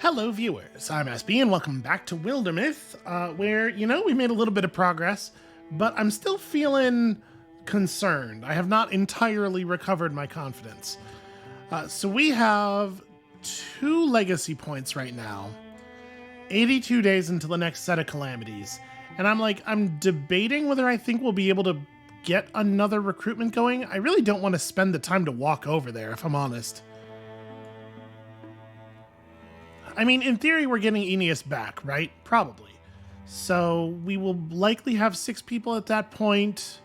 Hello, viewers. I'm SB, and welcome back to Wildermyth, where, we made a little bit of progress, but I'm still feeling concerned. I have not entirely recovered my confidence. So we have 2 legacy points right now, 82 days until the next set of calamities, and I'm debating whether I think we'll be able to get another recruitment going. I really don't want to spend the time to walk over there, if I'm honest. I mean, in theory, we're getting Aeneas back, right? Probably. So we will likely have 6 people at that point.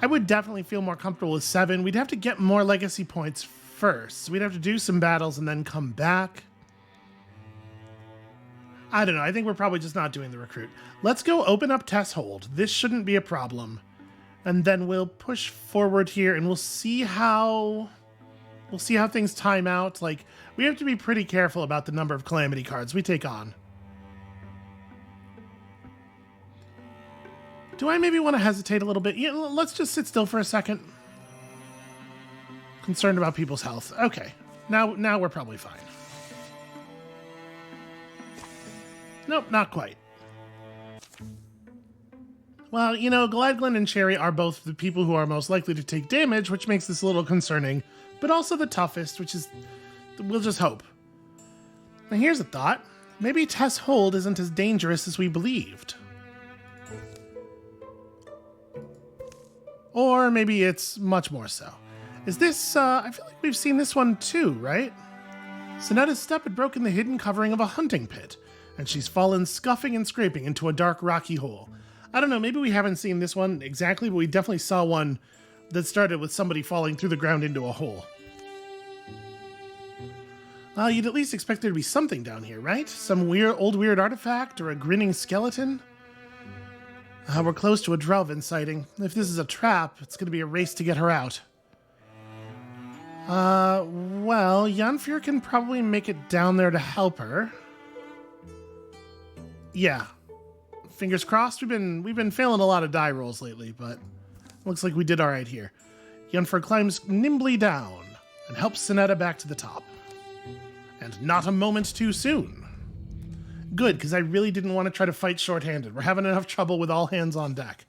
I would definitely feel more comfortable with 7. We'd have to get more legacy points first. So we'd have to do some battles and then come back. I don't know. I think we're probably just not doing the recruit. Let's go open up Tess Hold. This shouldn't be a problem. And then we'll push forward here and we'll see how things time out. Like, we have to be pretty careful about the number of calamity cards we take on. Do I maybe want to hesitate a little bit? Yeah, let's just sit still for a second. Concerned about people's health. Okay, now we're probably fine. Nope, not quite. Well, Galadglin and Cherry are both the people who are most likely to take damage, which makes this a little concerning, but also the toughest, which is, we'll just hope. Now here's a thought. Maybe Tess Hold isn't as dangerous as we believed. Or maybe it's much more so. Is this, I feel like we've seen this one too, right? Sinetta's step had broken the hidden covering of a hunting pit, and she's fallen scuffing and scraping into a dark rocky hole. I don't know, maybe we haven't seen this one exactly, but we definitely saw one that started with somebody falling through the ground into a hole. You'd at least expect there to be something down here, right? Some weird artifact or a grinning skeleton? We're close to a Drelvin sighting. If this is a trap, it's going to be a race to get her out. Well, Yanfir can probably make it down there to help her. Yeah. Fingers crossed. We've been failing a lot of die rolls lately, but looks like we did all right here. Yanfir climbs nimbly down and helps Sinetta back to the top. And not a moment too soon. Good, because I really didn't want to try to fight short-handed. We're having enough trouble with all hands on deck.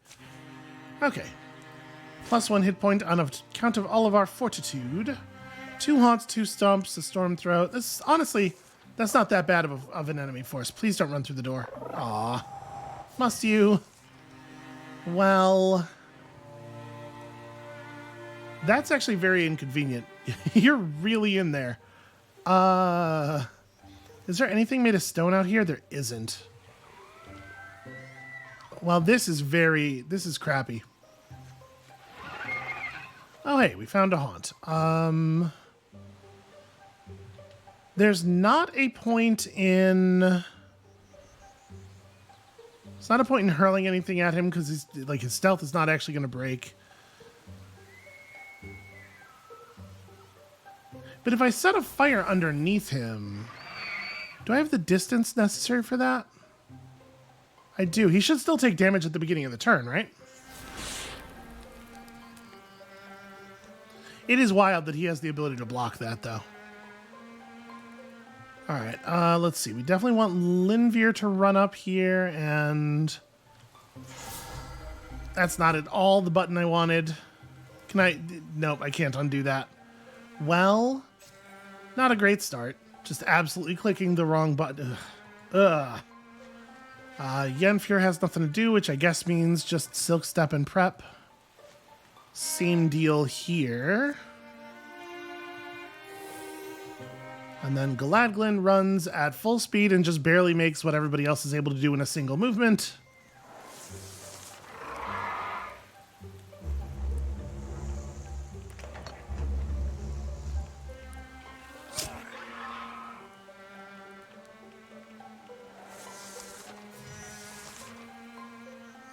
Okay. +1 hit point on account of all of our fortitude. 2 haunts, 2 stomps, a storm throat. This, honestly, that's not that bad of an enemy force. Please don't run through the door. Aw. Must you? Well, that's actually very inconvenient. You're really in there. Is there anything made of stone out here? There isn't. Well, this is crappy. Oh, hey, we found a haunt. There's not a point in... It's not a point in hurling anything at him because his stealth is not actually going to break. But if I set a fire underneath him, do I have the distance necessary for that? I do. He should still take damage at the beginning of the turn, right? It is wild that he has the ability to block that, though. All right, let's see. We definitely want Linvir to run up here, and that's not at all the button I wanted. Can I? Nope, I can't undo that. Well, not a great start. Just absolutely clicking the wrong button. Ugh. Yanfir has nothing to do, which I guess means just Silk Step and Prep. Same deal here. And then Galadglin runs at full speed and just barely makes what everybody else is able to do in a single movement.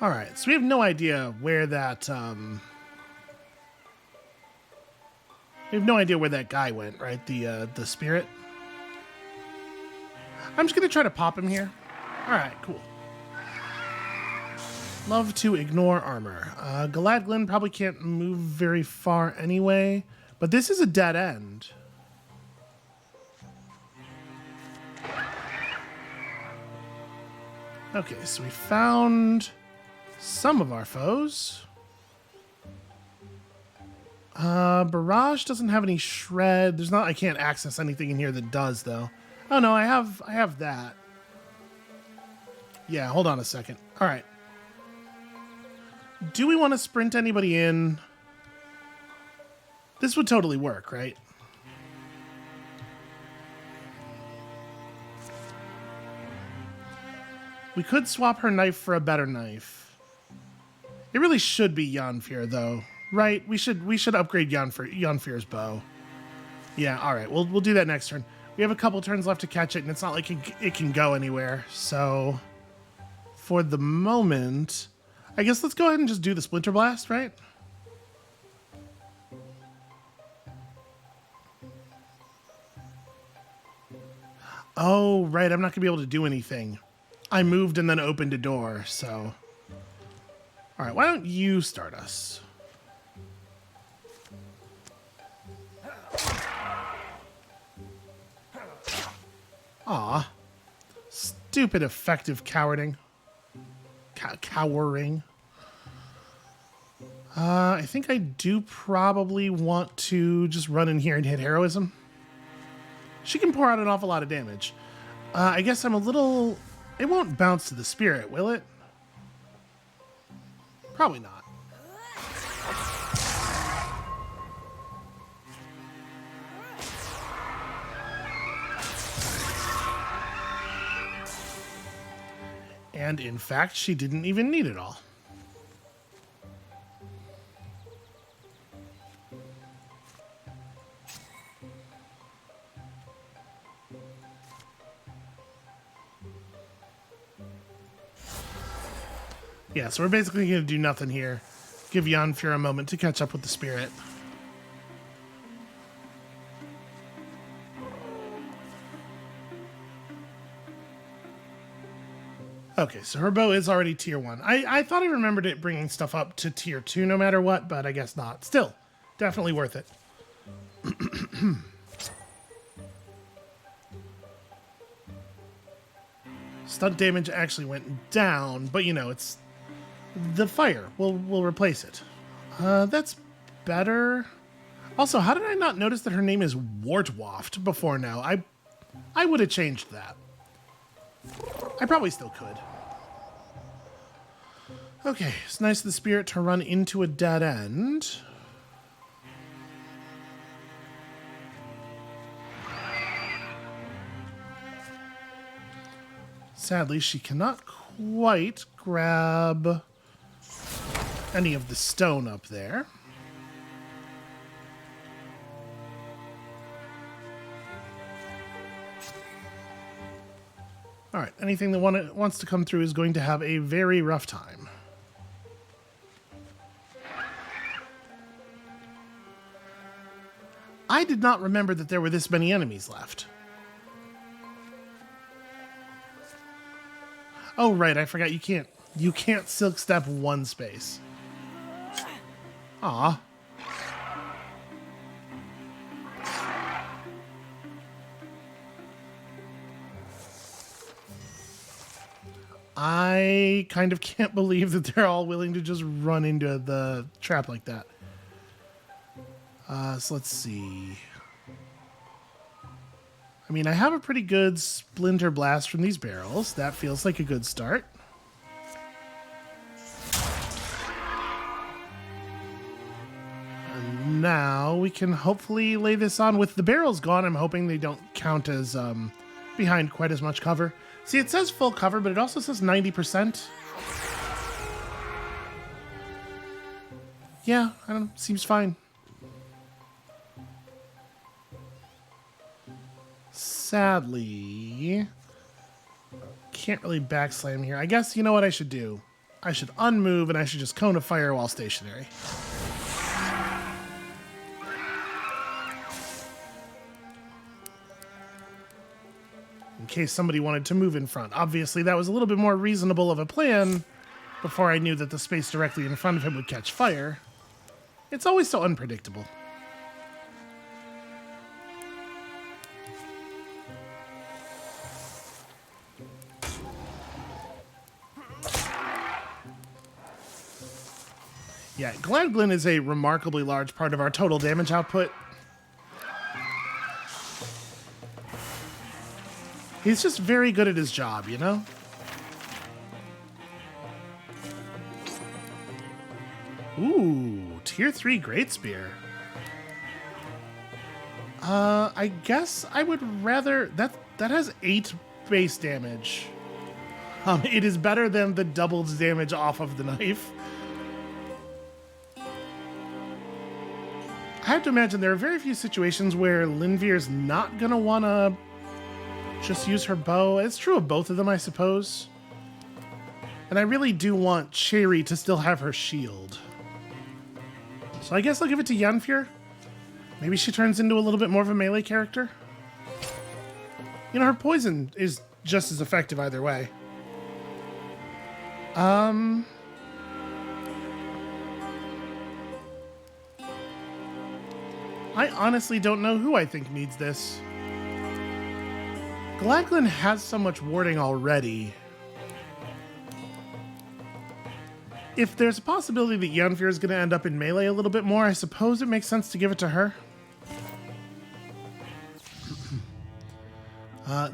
All right, so we have no idea where that we have no idea where that guy went, right? The spirit. I'm just gonna try to pop him here. All right, cool. Love to ignore armor. Galadglin probably can't move very far anyway, but this is a dead end. Okay, so we found some of our foes. Barrage doesn't have any shred. There's not. I can't access anything in here that does, though. Oh no, I have that. Yeah, hold on a second. All right. Do we want to sprint anybody in? This would totally work, right? We could swap her knife for a better knife. It really should be Yanfir, though, right? We should upgrade Yanfir's bow. Yeah, all right. We'll do that next turn. We have a couple turns left to catch it, and it's not like it can go anywhere. So, for the moment, I guess let's go ahead and just do the Splinter Blast, right? Oh, right. I'm not going to be able to do anything. I moved and then opened a door, so... All right, why don't you start us? Aw. Stupid effective cowering. Cowering. I think I do probably want to just run in here and hit Heroism. She can pour out an awful lot of damage. I guess I'm a little... It won't bounce to the spirit, will it? Probably not. And in fact, she didn't even need it all. Yeah, so we're basically going to do nothing here. Give Yanfir a moment to catch up with the spirit. Okay, so her bow is already tier 1. I thought I remembered it bringing stuff up to tier 2 no matter what, but I guess not. Still, definitely worth it. Stunt damage actually went down, but you know, it's... The fire. We'll replace it. That's better. Also, how did I not notice that her name is Wartwaft before now? I would have changed that. I probably still could. Okay, it's nice of the spirit to run into a dead end. Sadly, she cannot quite grab any of the stone up there. All right, anything that wants to come through is going to have a very rough time. I did not remember that there were this many enemies left. Oh, right, I forgot you can't silk step one space. Aw. I kind of can't believe that they're all willing to just run into the trap like that. So let's see. I mean, I have a pretty good Splinter Blast from these barrels. That feels like a good start. And now we can hopefully lay this on. With the barrels gone, I'm hoping they don't count as behind quite as much cover. See, it says full cover, but it also says 90%. Yeah, I don't know. Seems fine. Sadly, can't really backslam here. I guess, you know what I should do? I should unmove and I should just cone of fire while stationary. In case somebody wanted to move in front. Obviously, that was a little bit more reasonable of a plan before I knew that the space directly in front of him would catch fire. It's always so unpredictable. Yeah, Galadglin is a remarkably large part of our total damage output. He's just very good at his job, you know? Ooh, tier 3 Great Spear. I guess I would rather... That has 8 base damage. It is better than the doubled damage off of the knife. I have to imagine there are very few situations where Linvir's not gonna wanna just use her bow. It's true of both of them, I suppose. And I really do want Cheiri to still have her shield. So I guess I'll give it to Yennefer. Maybe she turns into a little bit more of a melee character. You know, her poison is just as effective either way. I honestly don't know who I think needs this. Galadglin has so much warding already. If there's a possibility that Yennefer is going to end up in melee a little bit more, I suppose it makes sense to give it to her.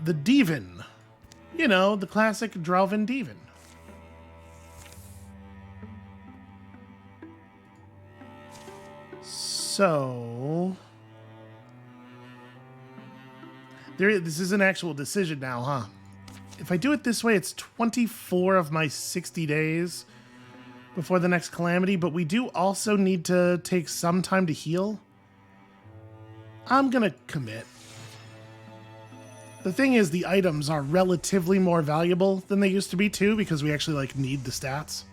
The Divan. You know, the classic Drelvan Divan. So... this is an actual decision now, huh? If I do it this way, it's 24 of my 60 days before the next calamity, but we do also need to take some time to heal. I'm gonna commit. The thing is, the items are relatively more valuable than they used to be too, because we actually need the stats.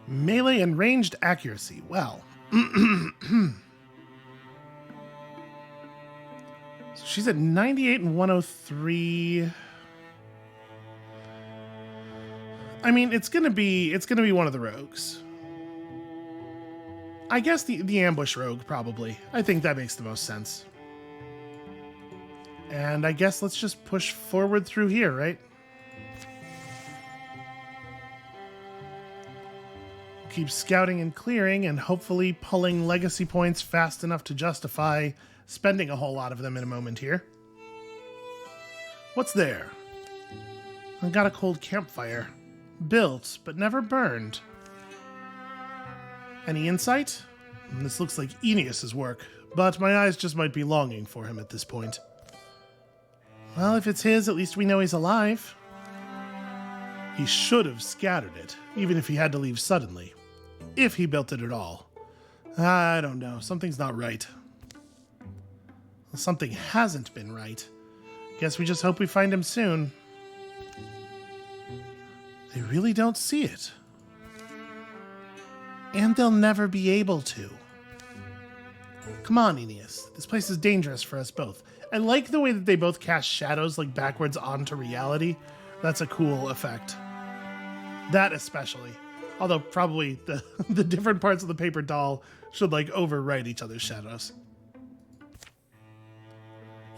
Melee and ranged accuracy. Well, so she's at 98 and 103. I mean, it's gonna be one of the rogues. I guess the ambush rogue, probably. I think that makes the most sense. And I guess let's just push forward through here, right? Keep scouting and clearing and hopefully pulling legacy points fast enough to justify spending a whole lot of them in a moment here. What's there? I got a cold campfire. Built, but never burned. Any insight? This looks like Aeneas's work, but my eyes just might be longing for him at this point. Well, if it's his, at least we know he's alive. He should have scattered it, even if he had to leave suddenly. If he built it at all. I don't know. Something's not right. Something hasn't been right. Guess we just hope we find him soon. They really don't see it. And they'll never be able to. Come on, Aeneas. This place is dangerous for us both. I like the way that they both cast shadows backwards onto reality. That's a cool effect. That especially. Although probably the different parts of the paper doll should overwrite each other's shadows.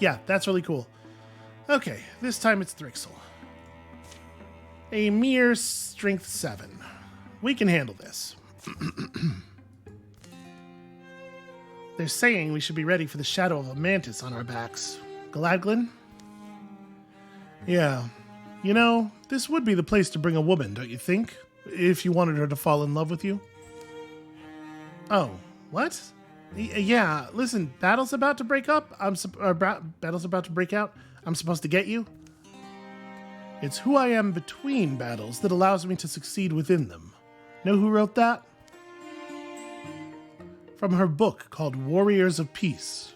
Yeah, that's really cool. Okay, this time it's Thrixel. A mere strength 7. We can handle this. They're saying we should be ready for the shadow of a mantis on our backs. Galadglin? Yeah. You know, this would be the place to bring a woman, don't you think? If you wanted her to fall in love with you. Oh, what? Yeah, listen, battle's about to break up. Battle's about to break out. I'm supposed to get you. It's who I am between battles that allows me to succeed within them. Know who wrote that? From her book called Warriors of Peace.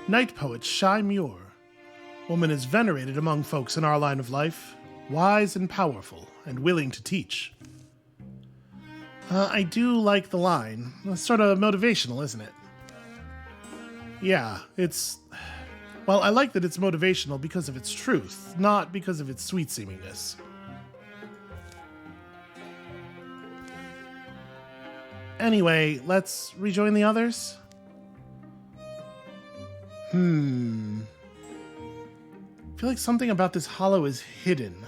Night poet Shai Muir. Woman is venerated among folks in our line of life. Wise and powerful, and willing to teach. I do like the line. It's sort of motivational, isn't it? Yeah, it's... Well, I like that it's motivational because of its truth, not because of its sweet-seemingness. Anyway, let's rejoin the others? I feel like something about this hollow is hidden.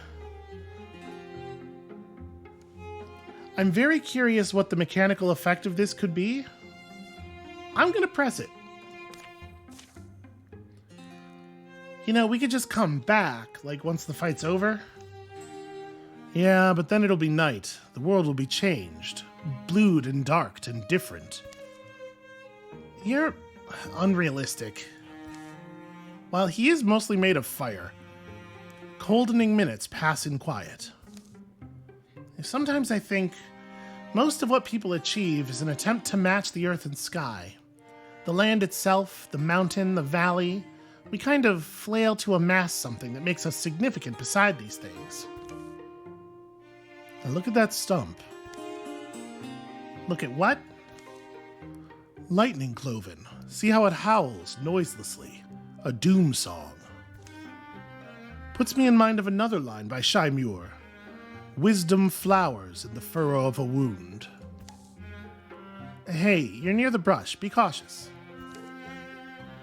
I'm very curious what the mechanical effect of this could be. I'm gonna press it. You know, we could just come back, like, once the fight's over. Yeah, but then it'll be night. The world will be changed. Blued and darked and different. You're unrealistic. While he is mostly made of fire, coldening minutes pass in quiet. Sometimes I think most of what people achieve is an attempt to match the earth and sky. The land itself, the mountain, the valley, we kind of flail to amass something that makes us significant beside these things. Now look at that stump. Look at what? Lightning cloven. See how it howls noiselessly. A doom song. Puts me in mind of another line by Shai Muir. Wisdom flowers in the furrow of a wound. Hey, you're near the brush. Be cautious.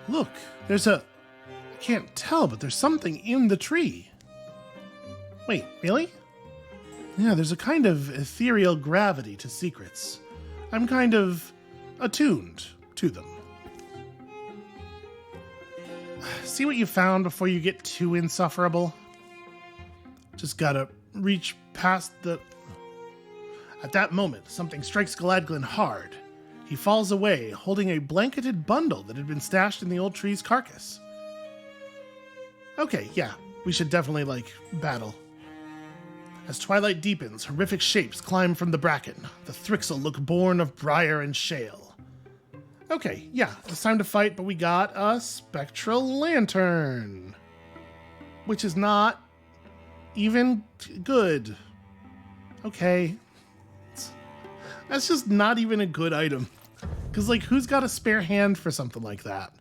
Look, there's a... I can't tell, but there's something in the tree. Wait, really? Yeah, there's a kind of ethereal gravity to secrets. I'm kind of attuned to them. See what you found before you get too insufferable? Just gotta reach past the... At that moment, something strikes Galadglin hard. He falls away, holding a blanketed bundle that had been stashed in the old tree's carcass. Okay, yeah, we should definitely, battle. As twilight deepens, horrific shapes climb from the bracken. The Thrixel look born of briar and shale. Okay, yeah, it's time to fight, but we got a spectral lantern. Which is not even good. Okay. That's just not even a good item. Because, who's got a spare hand for something like that?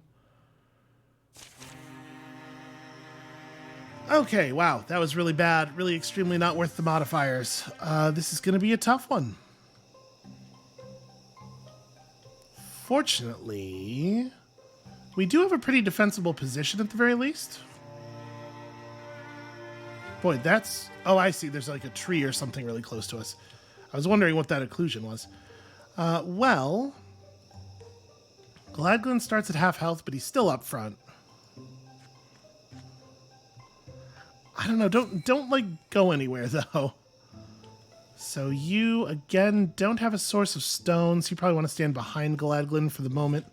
Okay, wow, that was really bad. Really extremely not worth the modifiers. This is going to be a tough one. Fortunately, we do have a pretty defensible position at the very least. Boy, that's... Oh, I see. There's a tree or something really close to us. I was wondering what that occlusion was. Well... Galadglin starts at half health, but he's still up front. I don't know. Don't go anywhere, though. So you, again, don't have a source of stones. You probably want to stand behind Galadglin for the moment.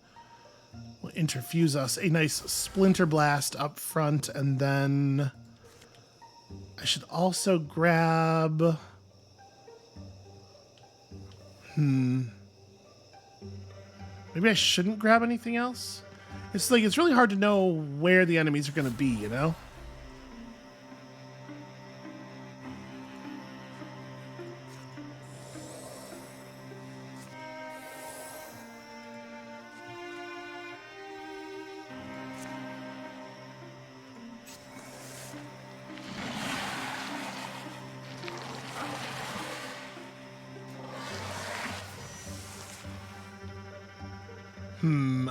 We'll interfuse us a nice splinter blast up front, and then... I should also grab... Maybe I shouldn't grab anything else? It's really hard to know where the enemies are going to be, you know?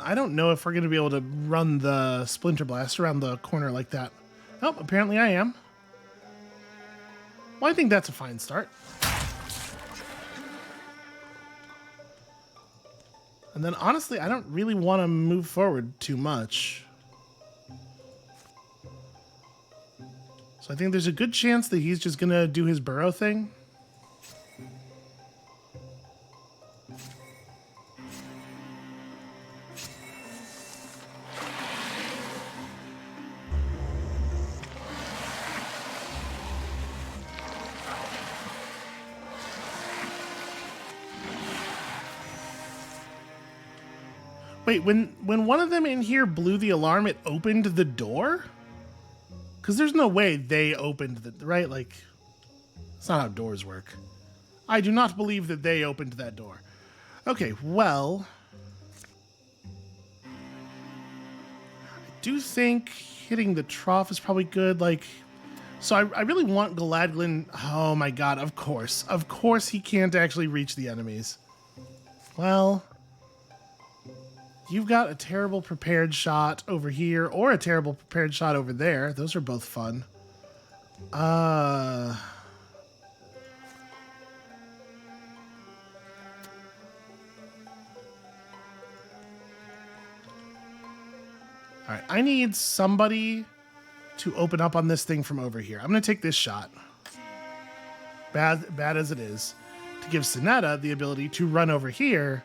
I don't know if we're going to be able to run the Splinter Blast around the corner like that. Oh, apparently I am. Well, I think that's a fine start. And then, honestly, I don't really want to move forward too much. So I think there's a good chance that he's just going to do his burrow thing. Wait, when one of them in here blew the alarm, it opened the door? Because there's no way they opened the... Right? That's not how doors work. I do not believe that they opened that door. Okay, well... I do think hitting the trough is probably good. So I really want Galadglin... Oh my god, of course. Of course he can't actually reach the enemies. Well... You've got a terrible prepared shot over here, or a terrible prepared shot over there. Those are both fun. All right, I need somebody to open up on this thing from over here. I'm going to take this shot, bad as it is, to give Sinetta the ability to run over here,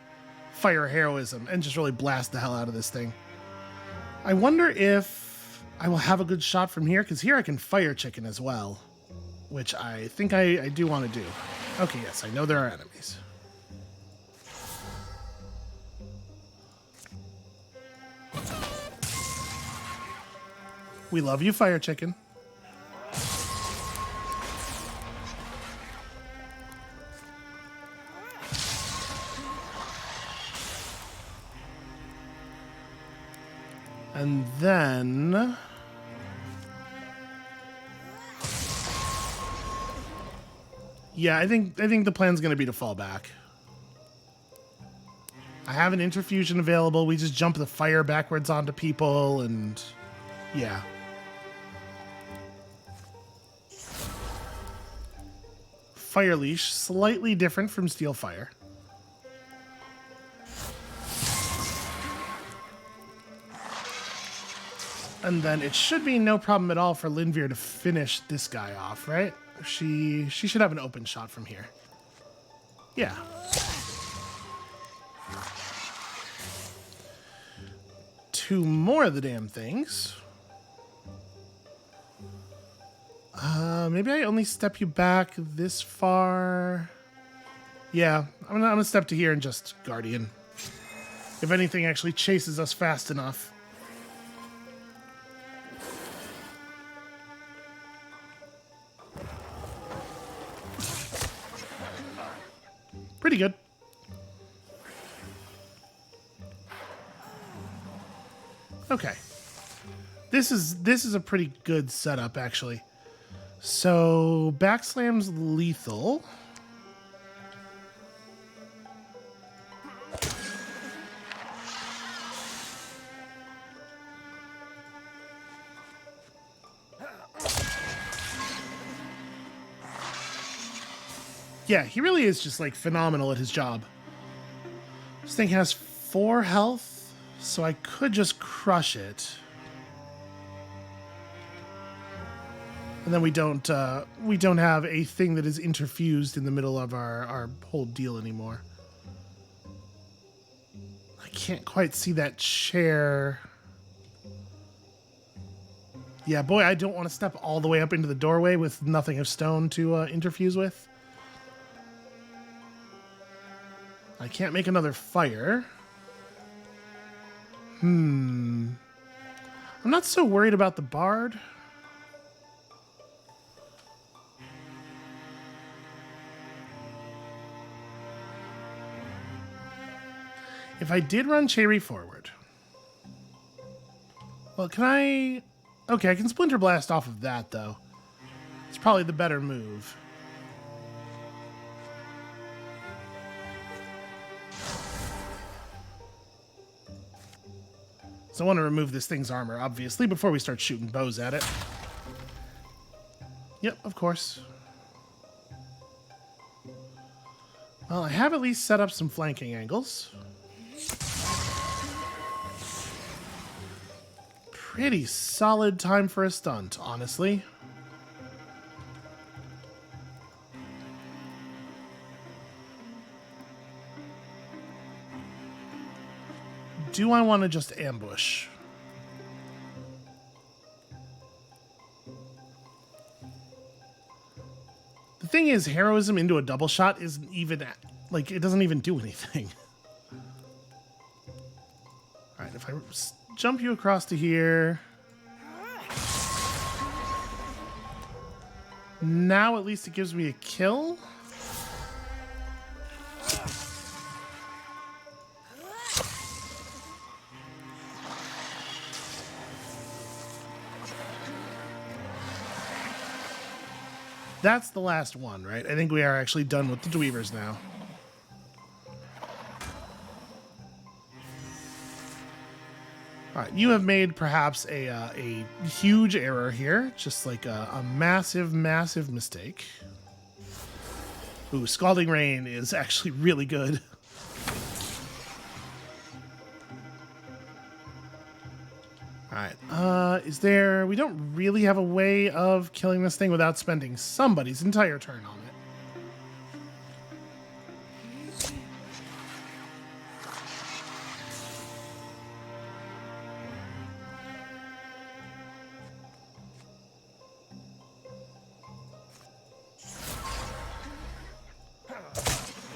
fire heroism, and just really blast the hell out of this thing. I wonder if I will have a good shot from here, because here I can fire chicken as well, which I think I do want to do. Okay, yes, I know there are enemies. We love you, fire chicken. And then yeah, I think the plan's going to be to fall back. I have an interfusion available. We just jump the fire backwards onto people, and yeah. Fire leash, slightly different from steel fire. And then it should be no problem at all for Linvir to finish this guy off, right? She should have an open shot from here. Yeah. Two more of the damn things. Maybe I only step you back this far. Yeah, I'm gonna step to here and just Guardian. If anything actually chases us fast enough. Pretty good. Okay. This is a pretty good setup, actually. So, backslam's lethal. Yeah, he really is just, like, phenomenal at his job. This thing has 4 health, so I could just crush it. And then we don't have a thing that is interfused in the middle of our whole deal anymore. I can't quite see that chair. Yeah, boy, I don't want to step all the way up into the doorway with nothing of stone to interfuse with. I can't make another fire. I'm not so worried about the bard. If I did run Cherry forward... Well, can I... Okay, I can Splinter Blast off of that, though. It's probably the better move. So I want to remove this thing's armor, obviously, before we start shooting bows at it. Yep, of course. Well, I have at least set up some flanking angles. Pretty solid time for a stunt, honestly. Do I want to just ambush? The thing is, heroism into a double shot isn't even, like, it doesn't even do anything. Alright, if I jump you across to here. Now at least it gives me a kill. That's the last one, right? I think we are actually done with the Dweavers now. All right, you have made perhaps a huge error here, just like a massive, massive mistake. Ooh, Scalding Rain is actually really good. All Alright, we don't really have a way of killing this thing without spending somebody's entire turn on it.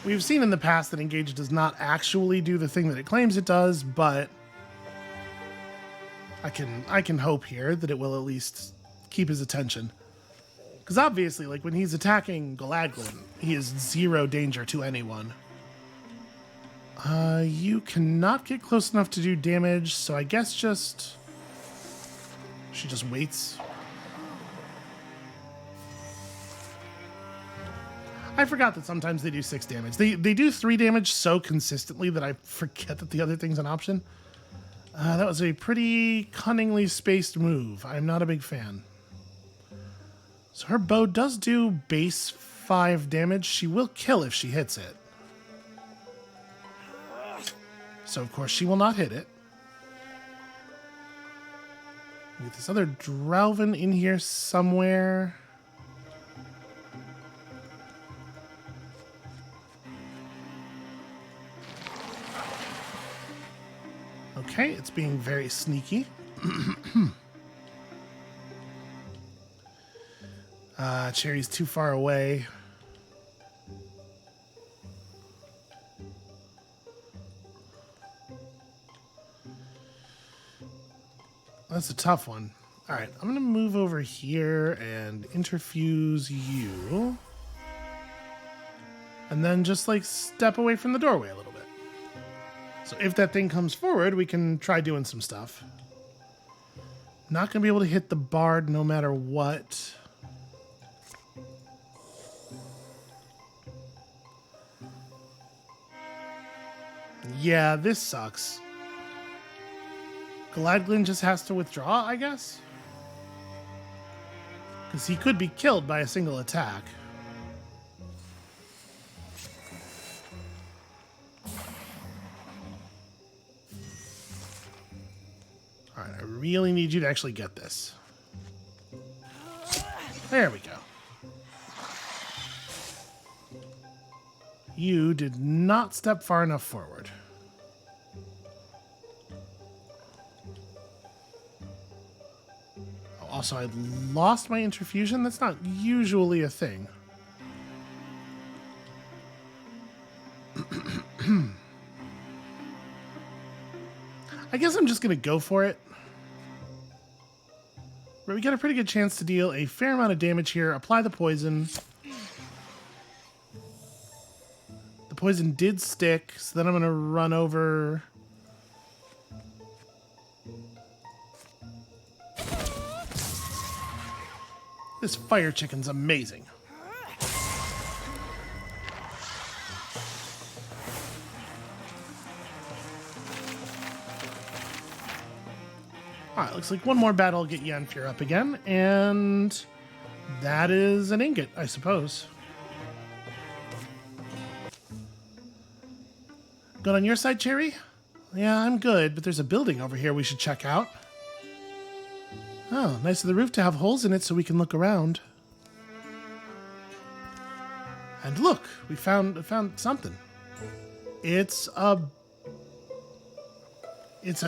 We've seen in the past that Engage does not actually do the thing that it claims it does, but I can hope here that it will at least keep his attention. Because obviously, like, when he's attacking Galadglin, he is zero danger to anyone. You cannot get close enough to do damage, so I guess she just waits. I forgot that sometimes they do 6 damage. They do 3 damage so consistently that I forget that the other thing's an option. That was a pretty cunningly spaced move. I'm not a big fan. So her bow does do base 5 damage. She will kill if she hits it. So of course she will not hit it. Get this other Drowvin in here somewhere. Okay, it's being very sneaky. Cherry's too far away. That's a tough one. All right, I'm going to move over here and interfuse you. And then just, like, step away from the doorway a little bit. So if that thing comes forward, we can try doing some stuff. Not going to be able to hit the bard no matter what. Yeah, this sucks. Galadglin just has to withdraw, I guess? Because he could be killed by a single attack. Alright, I really need you to actually get this. There we go. You did not step far enough forward. Oh, also, I lost my interfusion. That's not usually a thing. I guess I'm just going to go for it. But we got a pretty good chance to deal a fair amount of damage here. Apply the poison. The poison did stick, so then I'm going to run over. This fire chicken's amazing. Alright, looks like one more battle will get Yennefer up again, and that is an ingot, I suppose. Good on your side, Cherry? Yeah, I'm good, but there's a building over here we should check out. Oh, nice of the roof to have holes in it so we can look around. And look, we found something. It's a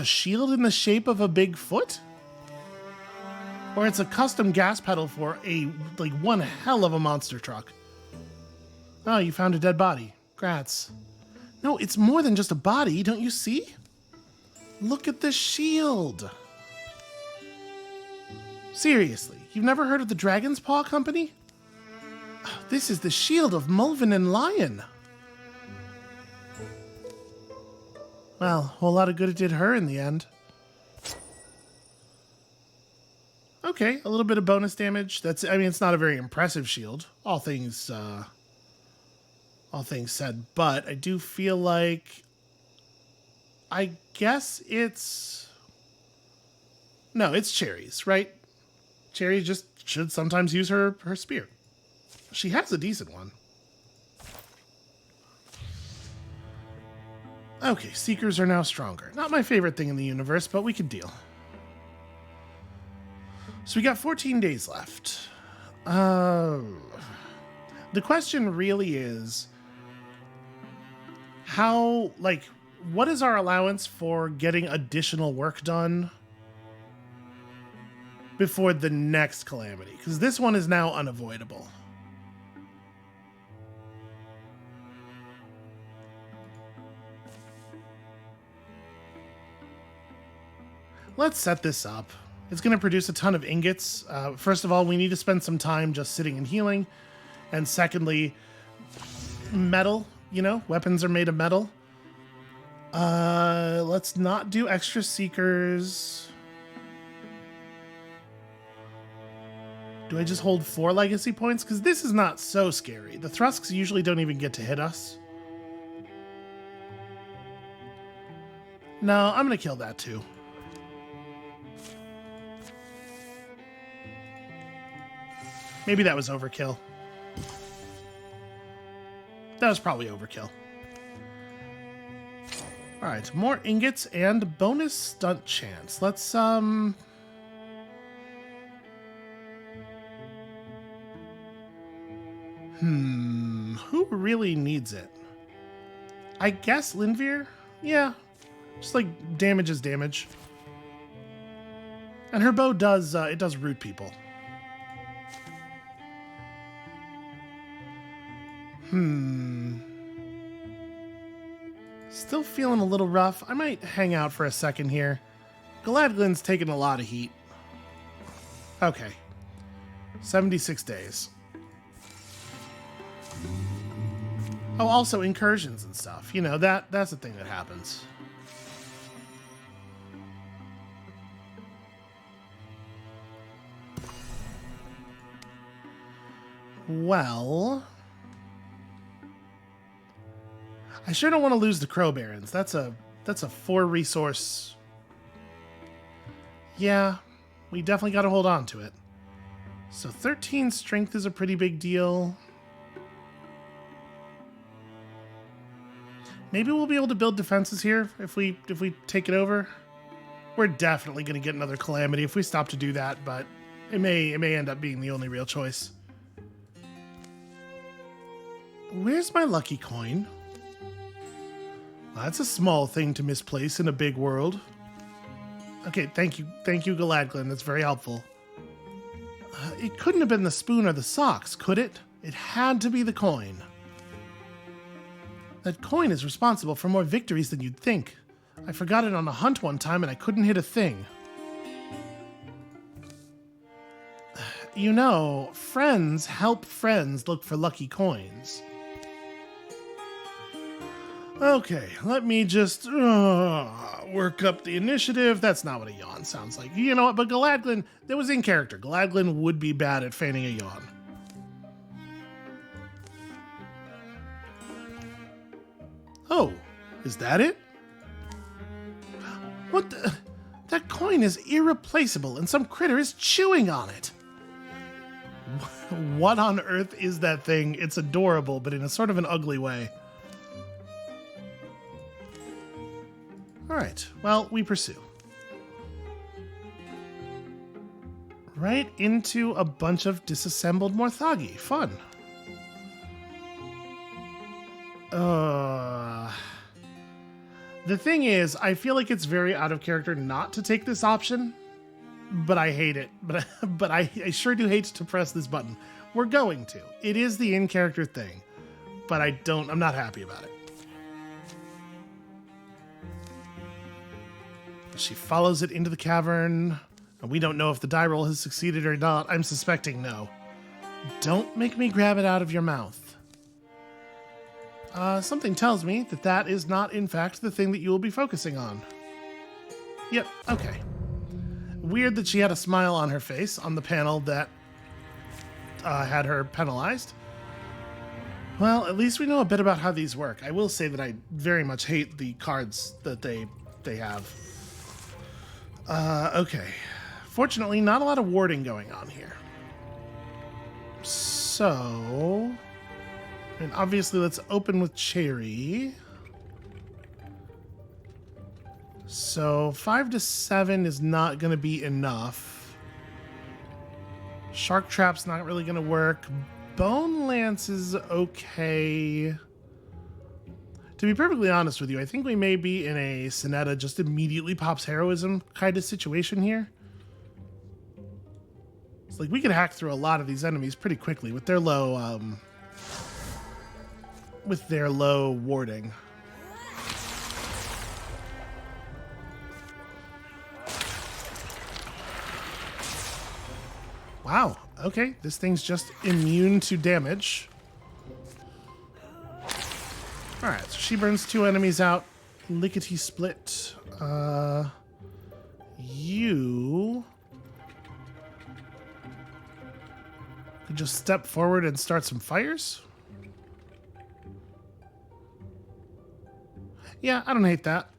shield in the shape of a big foot? Or it's a custom gas pedal for one hell of a monster truck. Oh, you found a dead body. Grats. No, it's more than just a body, don't you see? Look at the shield. Seriously, you've never heard of the Dragon's Paw Company? This is the shield of Mulvin and Lion. Well, a whole lot of good it did her in the end. Okay, a little bit of bonus damage. It's not a very impressive shield, all things said, but I do feel like I guess it's Cherry's, right? Cherry just should sometimes use her spear. She has a decent one. Okay, Seekers are now stronger. Not my favorite thing in the universe, but we could deal. So we got 14 days left. The question really is how, like, what is our allowance for getting additional work done before the next calamity? Because this one is now unavoidable. Let's set this up. It's going to produce a ton of ingots. First of all, we need to spend some time just sitting and healing. And secondly, metal, you know, weapons are made of metal. Let's not do extra seekers. Do I just hold 4 legacy points? Because this is not so scary. The Thrusks usually don't even get to hit us. No, I'm going to kill that too. Maybe that was overkill. That was probably overkill. Alright, more ingots and bonus stunt chance. Let's, who really needs it? I guess Linvir? Yeah. Just like damage is damage. And her bow does, it does root people. Still feeling a little rough. I might hang out for a second here. Galadglin's taking a lot of heat. Okay. 76 days. Oh, also incursions and stuff. You know, that's a thing that happens. Well, I sure don't want to lose the Crow Barons. That's a 4 resource. Yeah, we definitely got to hold on to it. So 13 strength is a pretty big deal. Maybe we'll be able to build defenses here if we take it over. We're definitely going to get another calamity if we stop to do that, but it may end up being the only real choice. Where's my lucky coin? That's a small thing to misplace in a big world. Okay, thank you, Galadglin. That's very helpful. It couldn't have been the spoon or the socks, could it? It had to be the coin. That coin is responsible for more victories than you'd think. I forgot it on a hunt one time and I couldn't hit a thing. You know, friends help friends look for lucky coins. Okay, let me just work up the initiative. That's not what a yawn sounds like. You know what? But Galadglin, that was in character. Galadglin would be bad at feigning a yawn. Oh, is that it? What the? That coin is irreplaceable and some critter is chewing on it. What on earth is that thing? It's adorable, but in a sort of an ugly way. Alright, well, we pursue. Right into a bunch of disassembled Morthogy. Fun. The thing is, I feel like it's very out of character not to take this option, but I hate it. But I sure do hate to press this button. We're going to. It is the in-character thing, but I'm not happy about it. She follows it into the cavern, and we don't know if the die roll has succeeded or not. I'm suspecting no. Don't make me grab it out of your mouth. Something tells me that is not, in fact, the thing that you will be focusing on. Yep, okay. Weird that she had a smile on her face on the panel that had her penalized. Well, at least we know a bit about how these work. I will say that I very much hate the cards that they have. Okay. Fortunately, not a lot of warding going on here. So, and obviously let's open with Cherry. So 5 to 7 is not going to be enough. Shark Trap's not really going to work. Bone Lance is okay. To be perfectly honest with you, I think we may be in a Sinetta just immediately pops heroism kind of situation here. It's like we could hack through a lot of these enemies pretty quickly with their low warding. Wow, okay, this thing's just immune to damage. Alright, so she burns 2 enemies out. Lickety split. You could just step forward and start some fires. Yeah, I don't hate that.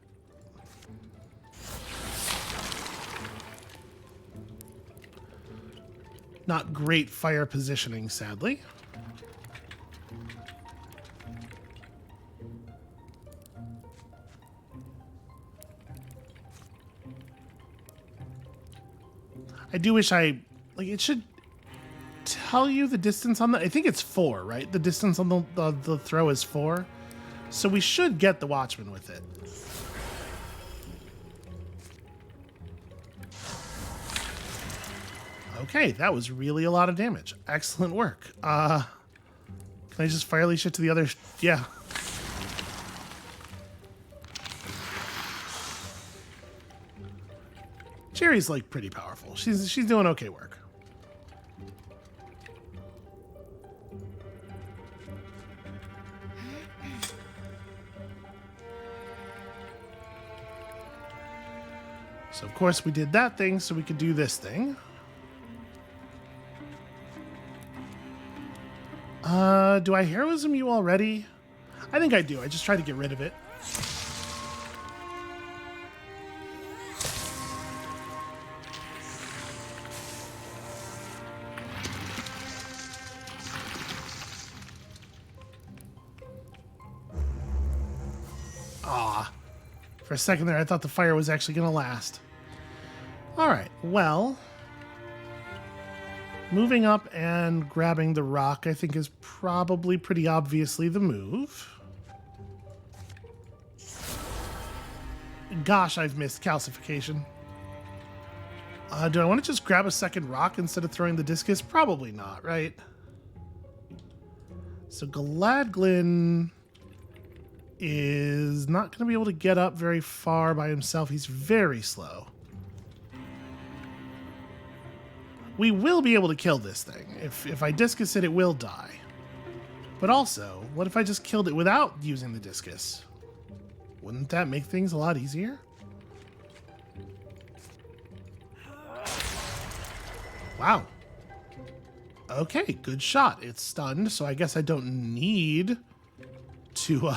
Not great fire positioning, sadly. I do wish it should tell you the distance on the, I think it's 4, right? The distance on the throw is 4. So we should get the Watchman with it. Okay, that was really a lot of damage. Excellent work. Can I just fire leash it to the other? Yeah. Jerry's like pretty powerful. She's doing okay work. So of course we did that thing so we could do this thing. Do I heroism you already? I think I do. I just tried to get rid of it. Ah, for a second there I thought the fire was actually going to last. Alright, well, moving up and grabbing the rock, I think, is probably pretty obviously the move. Gosh, I've missed calcification. Do I want to just grab a second rock instead of throwing the discus? Probably not, right? So Galadglin is not going to be able to get up very far by himself. He's very slow. We will be able to kill this thing. If I discus it, it will die. But also, what if I just killed it without using the discus? Wouldn't that make things a lot easier? Wow. Okay, good shot. It's stunned, so I guess I don't need to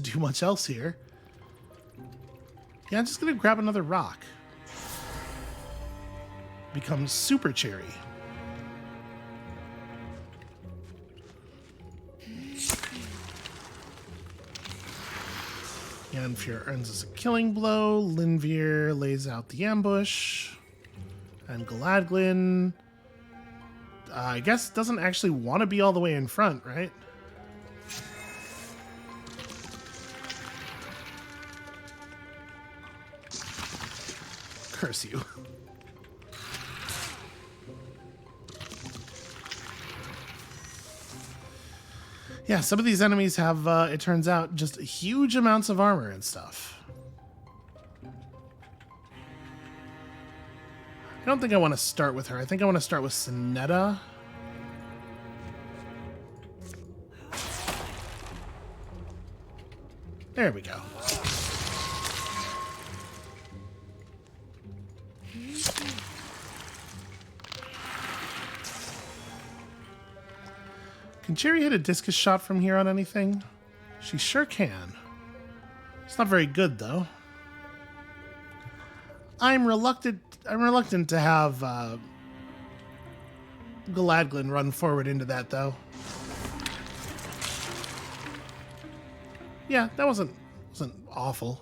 do much else here. Yeah, I'm just gonna grab another rock. Becomes Super Cherry. Yanfear earns us a killing blow. Linvir lays out the ambush. And Galadglin, I guess, doesn't actually want to be all the way in front, right? Curse you. Yeah, some of these enemies have, it turns out, just huge amounts of armor and stuff. I don't think I want to start with her. I think I want to start with Sinetta. There we go. Can Cherry hit a discus shot from here on anything? She sure can. It's not very good, though. I'm reluctant to have Galadglin run forward into that, though. Yeah, that wasn't awful.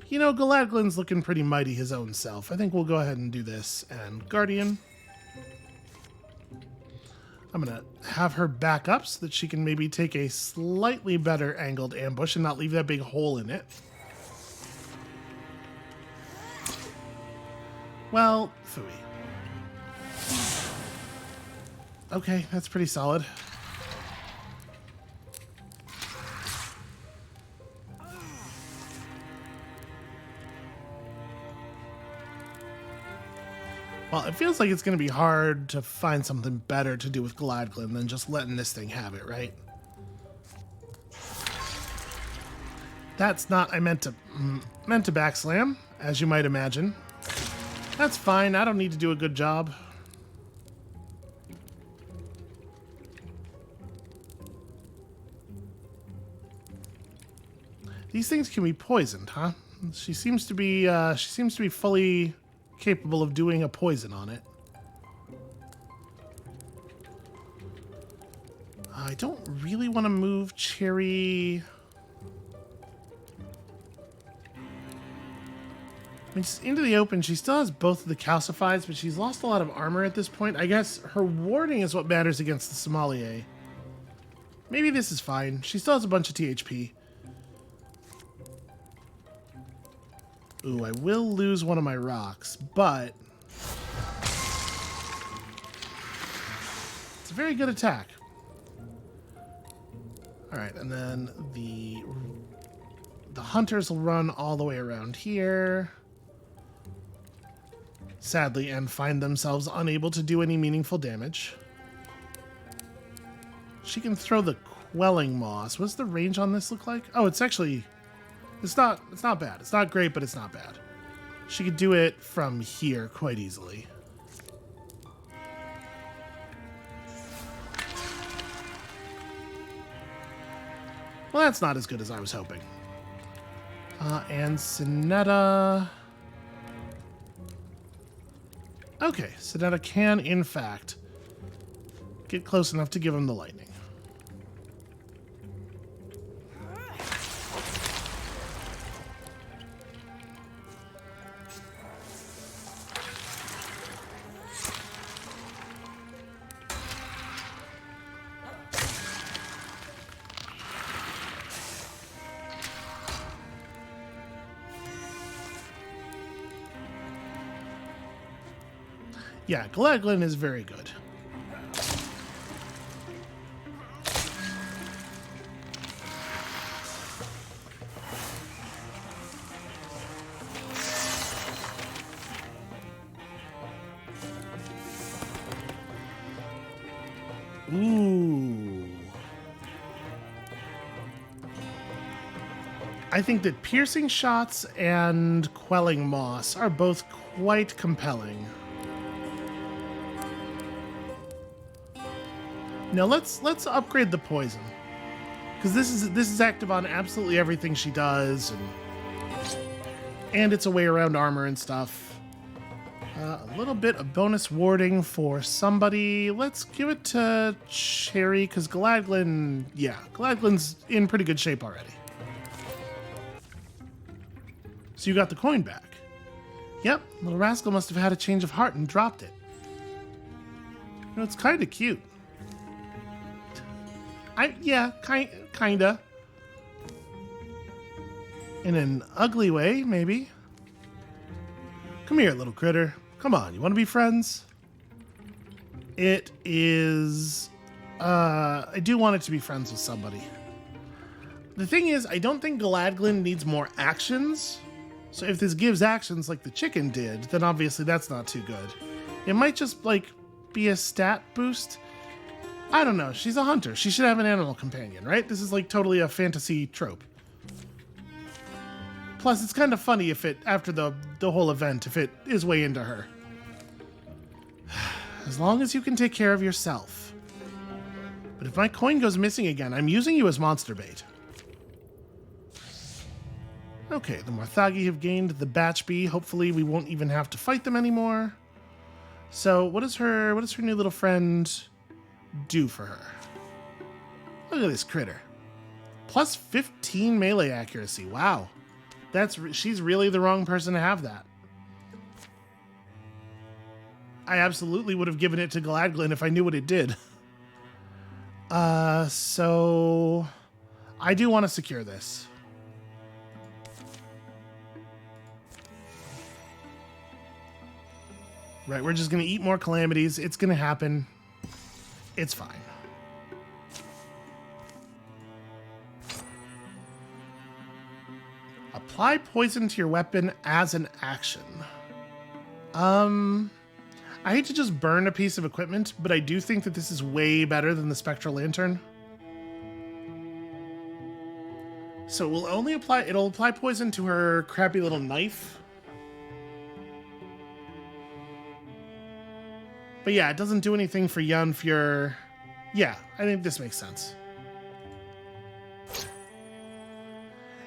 You know, Galadglin's looking pretty mighty his own self. I think we'll go ahead and do this. And Guardian. I'm going to have her back up so that she can maybe take a slightly better angled ambush and not leave that big hole in it. Well, phooey. Okay, that's pretty solid. Well, it feels like it's going to be hard to find something better to do with Galadglin than just letting this thing have it, right? That's not... I meant to backslam, as you might imagine. That's fine. I don't need to do a good job. These things can be poisoned, huh? She seems to be fully capable of doing a poison on it. I don't really want to move Cherry. I mean, just into the open. She still has both of the calcifieds, but she's lost a lot of armor at this point. I guess her warding is what matters against the sommelier. Maybe this is fine. She still has a bunch of THP. Ooh, I will lose one of my rocks, but it's a very good attack. All right, and then the hunters will run all the way around here, sadly, and find themselves unable to do any meaningful damage. She can throw the quelling moss. What's the range on this look like? Oh, it's actually... It's not bad. It's not great, but it's not bad. She could do it from here quite easily. Well, that's not as good as I was hoping. And Sinetta... Okay, Sinetta can, in fact, get close enough to give him the lightning. Yeah, Galadglin is very good. Ooh. I think that piercing shots and quelling moss are both quite compelling. Now let's upgrade the poison, because this is active on absolutely everything she does, and it's a way around armor and stuff. A little bit of bonus warding for somebody. Let's give it to Cherry, because Galadglin, yeah, Galadglin's in pretty good shape already. So you got the coin back. Yep, little rascal must have had a change of heart and dropped it. You know, it's kind of cute. Yeah, kinda. In an ugly way, maybe. Come here, little critter. Come on, you want to be friends? It is... I do want it to be friends with somebody. The thing is, I don't think Galadglin needs more actions. So if this gives actions like the chicken did, then obviously that's not too good. It might just, like, be a stat boost. I don't know. She's a hunter. She should have an animal companion, right? This is like totally a fantasy trope. Plus, it's kind of funny if it, after the whole event, if it is way into her. As long as you can take care of yourself. But if my coin goes missing again, I'm using you as monster bait. Okay, the Morthogy have gained the Batch Bee. Hopefully we won't even have to fight them anymore. So what does her new little friend do for her? Look at this critter. Plus 15 melee accuracy. Wow. She's really the wrong person to have that. I absolutely would have given it to Galadglin if I knew what it did. So I do want to secure this. Right, we're just going to eat more calamities. It's going to happen. It's fine. Apply poison to your weapon as an action. I hate to just burn a piece of equipment, but I do think that this is way better than the spectral lantern. So it'll apply poison to her crappy little knife. But yeah, it doesn't do anything for Yunfjord. Yeah, I think this makes sense.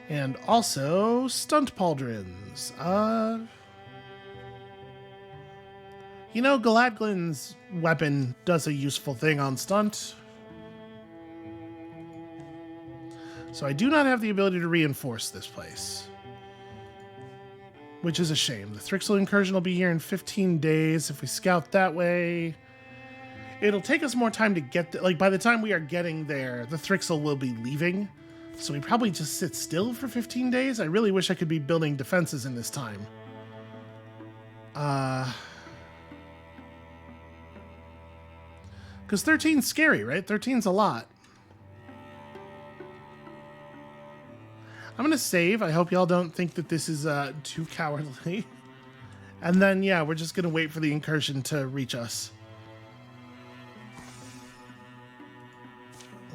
And also, stunt pauldrons. You know, Galadglin's weapon does a useful thing on stunt. So I do not have the ability to reinforce this place. Which is a shame. The Thrixel incursion will be here in 15 days. If we scout that way, it'll take us more time to get there. Like, by the time we are getting there, the Thrixel will be leaving. So we probably just sit still for 15 days. I really wish I could be building defenses in this time. Because 13's scary, right? 13's a lot. I'm going to save. I hope y'all don't think that this is too cowardly. And then, yeah, we're just going to wait for the incursion to reach us.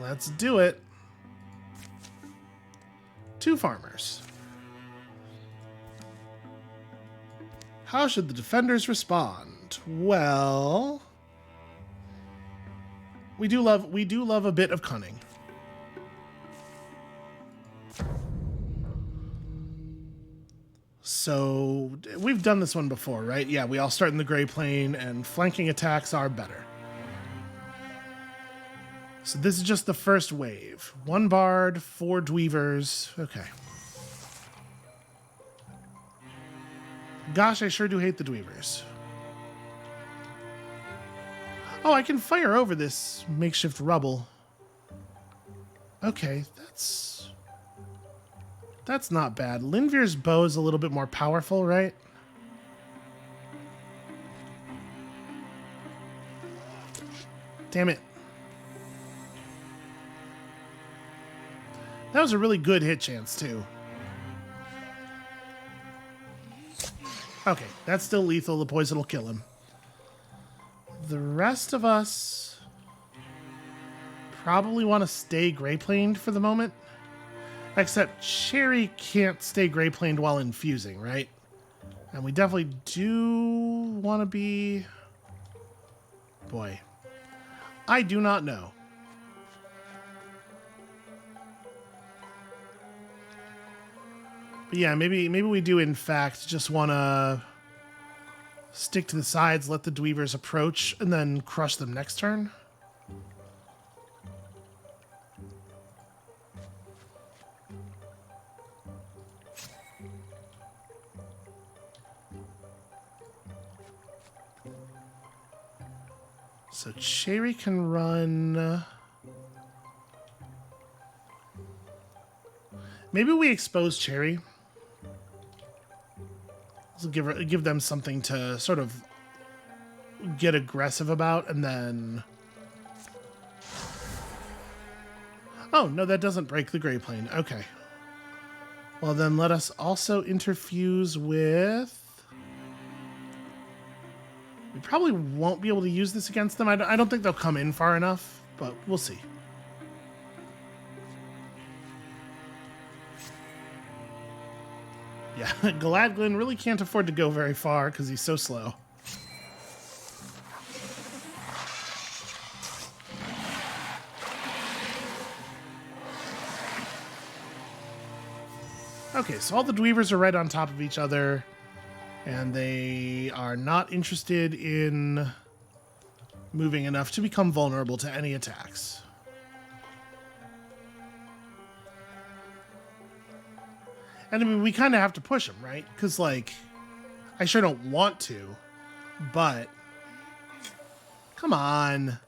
Let's do it. 2 farmers. How should the defenders respond? Well, we do love a bit of cunning. So we've done this one before, right? Yeah, we all start in the Grey Plane, and flanking attacks are better. So this is just the first wave. 1 bard, 4 dweavers. Okay. Gosh, I sure do hate the dweavers. Oh, I can fire over this makeshift rubble. Okay, that's not bad. Linvir's bow is a little bit more powerful, right? Damn it. That was a really good hit chance, too. Okay, that's still lethal. The poison will kill him. The rest of us probably want to stay Grey Planed for the moment. Except Cherry can't stay Grey Planed while infusing, right? And we definitely do want to be... Boy. I do not know. But yeah, maybe we do, in fact, just want to stick to the sides, let the dweavers approach, and then crush them next turn. So Cherry can run... Maybe we expose Cherry. Give them something to sort of get aggressive about, and then... Oh, no, that doesn't break the Grey Plane. Okay. Well, then let us also interfuse with... We probably won't be able to use this against them. I don't think they'll come in far enough, but we'll see. Yeah, Galadglin really can't afford to go very far because he's so slow. Okay, so all the dweavers are right on top of each other, and they are not interested in moving enough to become vulnerable to any attacks. And I mean, we kind of have to push him, right? Because, like, I sure don't want to, but come on.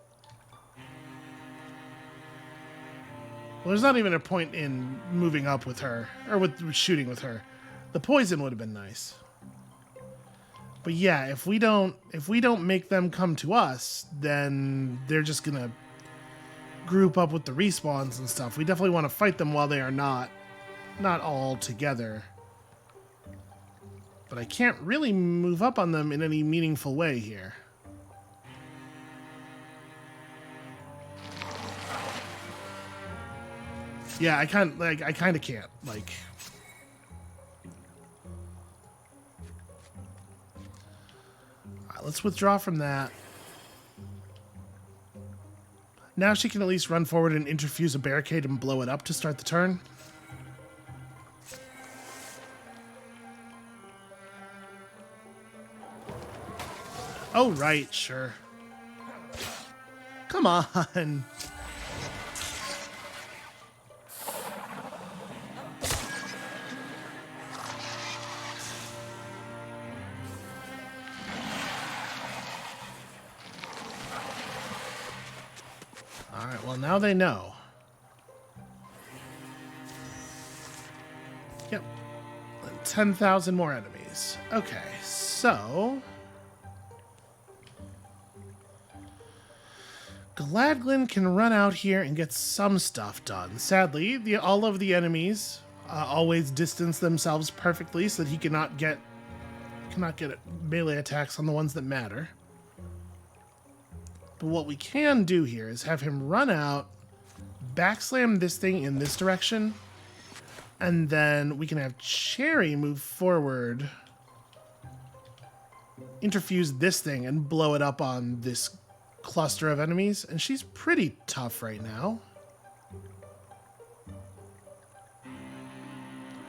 Well, there's not even a point in moving up with her, or with shooting with her. The poison would have been nice. But yeah, if we don't make them come to us, then they're just gonna group up with the respawns and stuff. We definitely want to fight them while they are not all together. But I can't really move up on them in any meaningful way here. Yeah, I kind of can't. Like, all right, let's withdraw from that. Now she can at least run forward and interfuse a barricade and blow it up to start the turn. Oh, right, sure. Come on. All right, well, now they know. Yep. 10,000 more enemies. Okay, so Galadglin can run out here and get some stuff done. Sadly, all of the enemies always distance themselves perfectly so that he cannot get melee attacks on the ones that matter. But what we can do here is have him run out, backslam this thing in this direction, and then we can have Cherry move forward, interfuse this thing, and blow it up on this cluster of enemies. And she's pretty tough right now.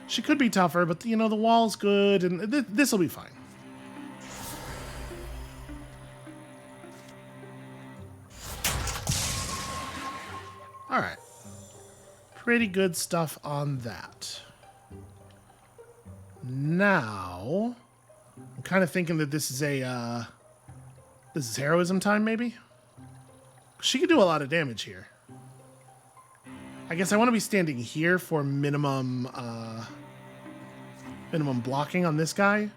She could be tougher, but you know, the wall's good, and this will be fine. All right. Pretty good stuff on that. Now, I'm kind of thinking that this is this is heroism time, maybe? She could do a lot of damage here. I guess I want to be standing here for minimum blocking on this guy.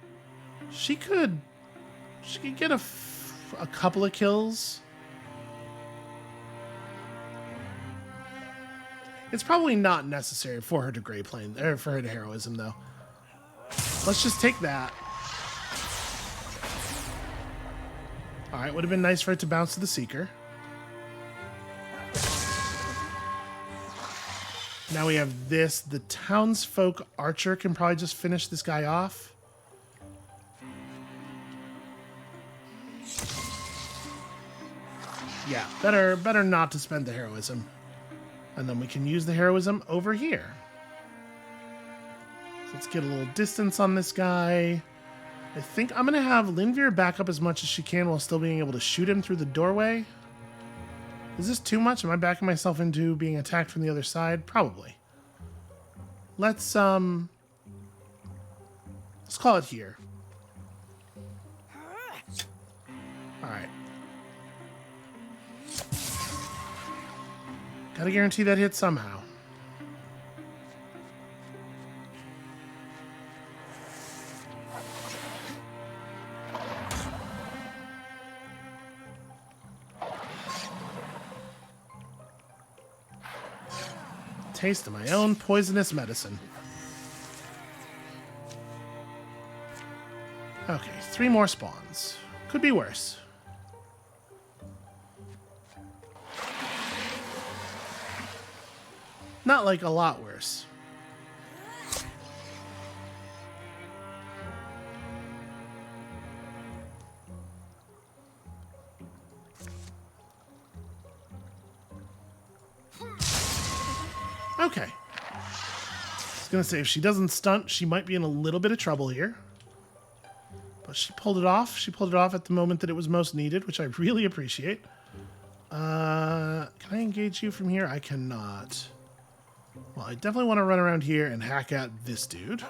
She could get a couple of kills. It's probably not necessary for her to Grey Plane, or for her to heroism, though. Let's just take that. All right, would have been nice for it to bounce to the Seeker. Now we have this. The townsfolk archer can probably just finish this guy off. Yeah, better not to spend the heroism. And then we can use the heroism over here. So let's get a little distance on this guy. I think I'm going to have Linvir back up as much as she can while still being able to shoot him through the doorway. Is this too much? Am I backing myself into being attacked from the other side? Probably. Let's call it here. All right. Gotta guarantee that hit somehow. Taste of my own poisonous medicine. Okay, 3 more spawns. Could be worse. Not like a lot worse. Okay. I was gonna say, if she doesn't stunt, she might be in a little bit of trouble here. But she pulled it off. She pulled it off at the moment that it was most needed, which I really appreciate. Can I engage you from here? I cannot. Well, I definitely want to run around here and hack at this dude.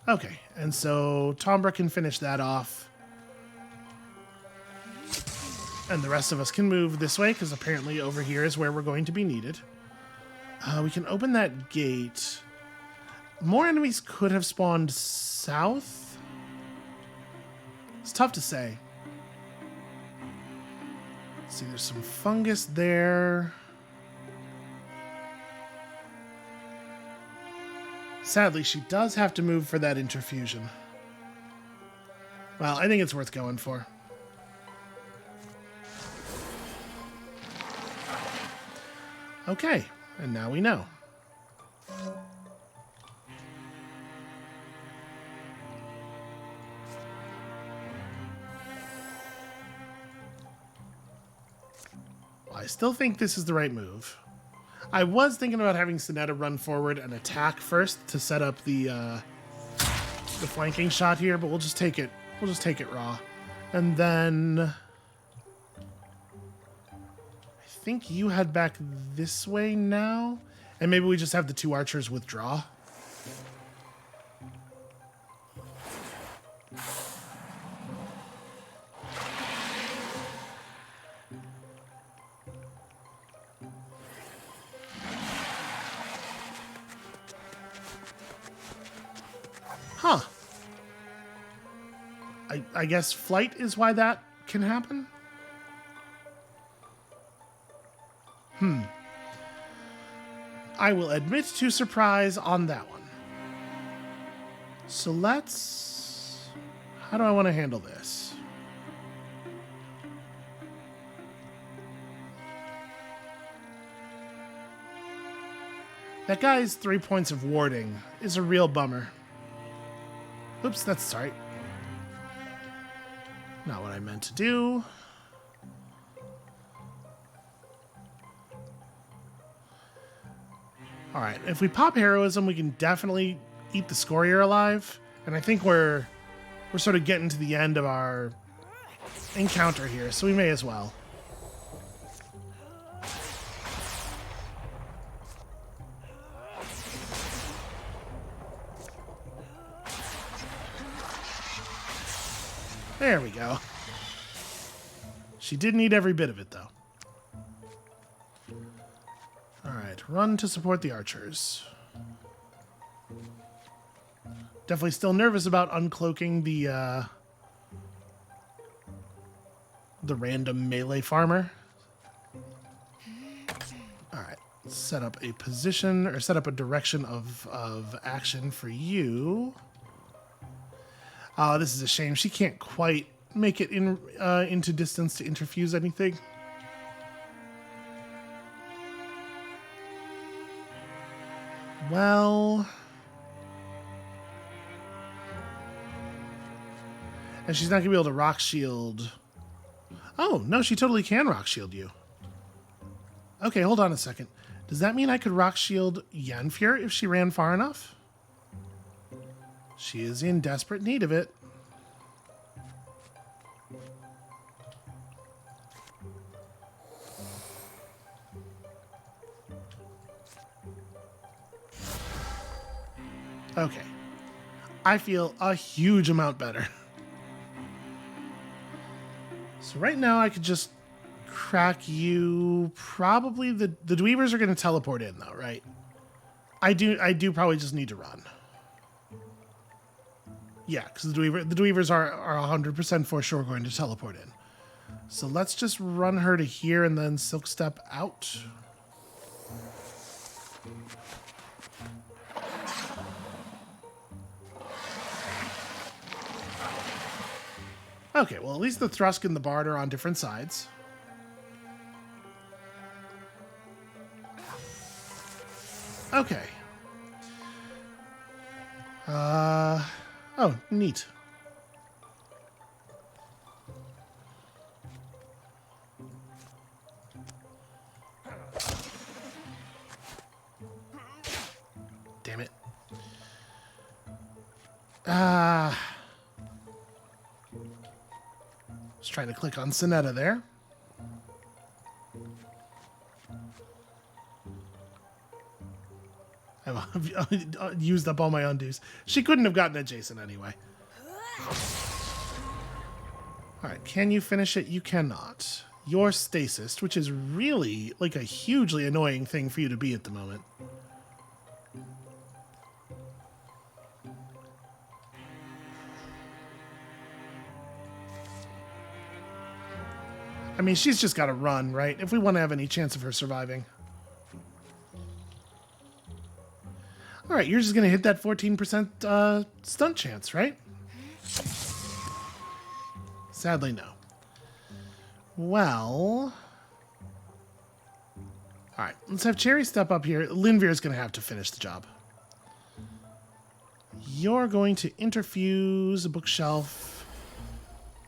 Okay, and so Tombra can finish that off. And the rest of us can move this way, because apparently over here is where we're going to be needed. We can open that gate. More enemies could have spawned south. It's tough to say. Let's see, there's some fungus there. Sadly, she does have to move for that interfusion. Well, I think it's worth going for. Okay, and now we know. I still think this is the right move. I was thinking about having Sinetta run forward and attack first to set up the flanking shot here, but we'll just take it. We'll just take it raw, and then I think you head back this way now, and maybe we just have the two archers withdraw. Huh. I guess flight is why that can happen? I will admit to surprise on that one. So let's... How do I want to handle this? That guy's 3 points of warding is a real bummer. Oops, that's sorry. Not what I meant to do. Alright, if we pop heroism, we can definitely eat the Scorier alive. And I think we're sort of getting to the end of our encounter here, so we may as well. There we go. She did need every bit of it, though. Alright, run to support the archers. Definitely still nervous about uncloaking the random melee farmer. Alright, set up a position, or set up a direction of action for you. Oh, this is a shame. She can't quite make it in into distance to interfuse anything. Well... And she's not going to be able to rock shield. Oh, no, she totally can rock shield you. Okay, hold on a second. Does that mean I could rock shield Yennefer if she ran far enough? She is in desperate need of it. Okay. I feel a huge amount better. So right now I could just crack you. Probably the Dweavers are going to teleport in though, right? I do probably just need to run. Yeah, because the Dweavers are 100% for sure going to teleport in. So let's just run her to here and then Silk Step out. Okay, well at least the Thrusk and the Bard are on different sides. Okay. Oh, neat. Damn it. Just trying to click on Sinetta there. used up all my undos. She couldn't have gotten adjacent anyway. Alright, can you finish it? You cannot. You're stasis, which is really like a hugely annoying thing for you to be at the moment. I mean, she's just got to run, right? If we want to have any chance of her surviving. All right, you're just going to hit that 14% stunt chance, right? Sadly, no. Well... All right, let's have Cherry step up here. Linveer's going to have to finish the job. You're going to interfuse a bookshelf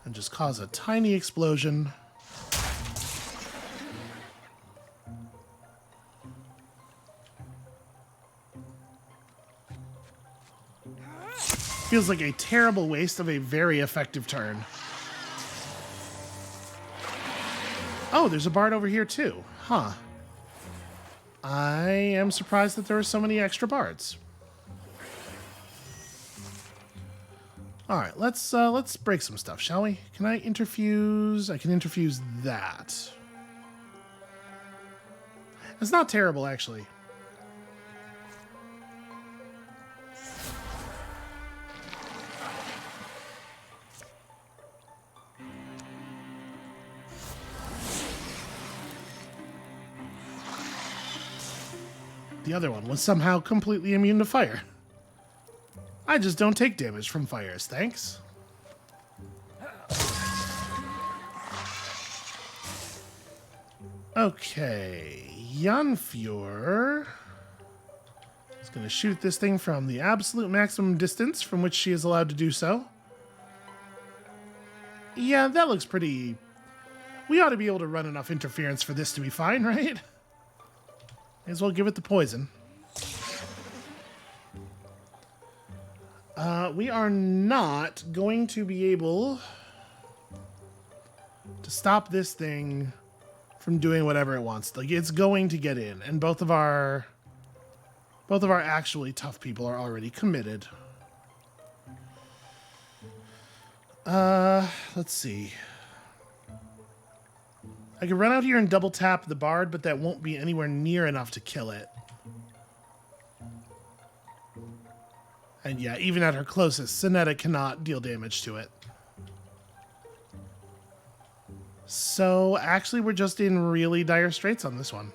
and just cause a tiny explosion. Feels like a terrible waste of a very effective turn. Oh, there's a bard over here too. Huh. I am surprised that there are so many extra bards. All right, let's break some stuff, shall we? Can I interfuse? I can interfuse that. It's not terrible, actually. The other one was somehow completely immune to fire. I just don't take damage from fires, thanks. Okay, Janfjord is going to shoot this thing from the absolute maximum distance from which she is allowed to do so. Yeah, that looks pretty... We ought to be able to run enough interference for this to be fine, right? May as well give it the poison. We are not going to be able to stop this thing from doing whatever it wants. Like, it's going to get in, and both of our actually tough people are already committed. Let's see. I could run out here and double tap the bard, but that won't be anywhere near enough to kill it. And yeah, even at her closest, Sinetta cannot deal damage to it. So actually, we're just in really dire straits on this one.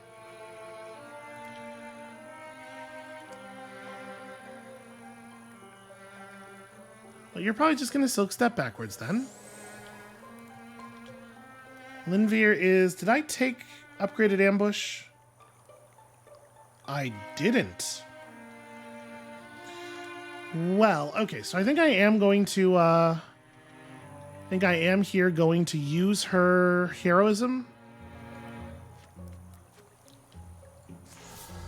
Well, you're probably just going to silk step backwards then. Linveer is... Did I take upgraded ambush? I didn't. Well, okay, so I think I am going to, I think I am here going to use her heroism.